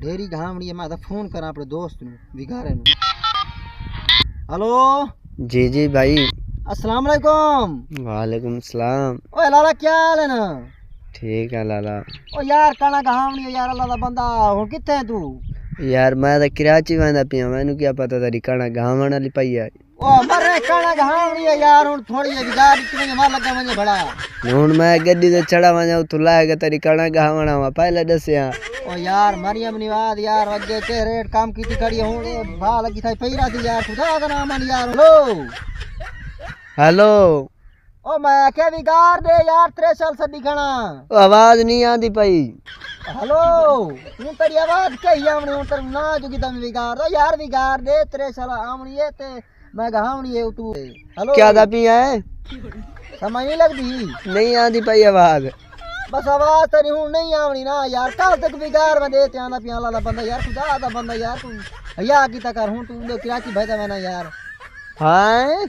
ढेरी घामड़ी है, मैं तो फोन करा अपने दोस्त नु विगारे नु। हेलो जी जी भाई। अस्सलाम वालेकुम। वालेकुम सलाम। ओए लाला क्या हाल है ना? ठीक है लाला। ओ यार कणा घामड़ी है यार, अल्लाह दा बंदा हुन किथे है तू? यार मैं तो कराची वेंदा पिया, मैनू क्या पता तेरी कणा घावण वाली पई है। ओ मरे कणा घामड़ी है यार, हुन थोड़ी है विगार इतनी मार लगा मुझे बड़ा। हुन मैं गड्डी ते चढ़ा वञा उथु लाएगा तेरी कणा घावणा वा पहले दसिया। ओ यार मरियम निवाद यार अगे के रेट काम कीती खड़ी हुन भा लगी थाई पैरा थी यार, खुदा का नाम है यार। Hello hello. ओ मैं क्या विगार दे यार त्रेसल सदी खणा। आवाज नहीं आती पई। हेलो तू तेरी आवाज कही आमणी हूं तेरे ना जोगी तम विगार दो यार, विगार दे त्रेसल आमणी है ते मैं घावणी है तू। हेलो क्या दा पिया है? समझ नहीं लगती? नहीं आती पई आवाज। बस आवाज तेरी हूं नहीं आमणी ना यार, कल तक विगार में देते आना पिया ला बंदा यार, खुदा दा बंदा यार तू भैया की तकर हूं तू दे कराची भेजा मैंने यार। हां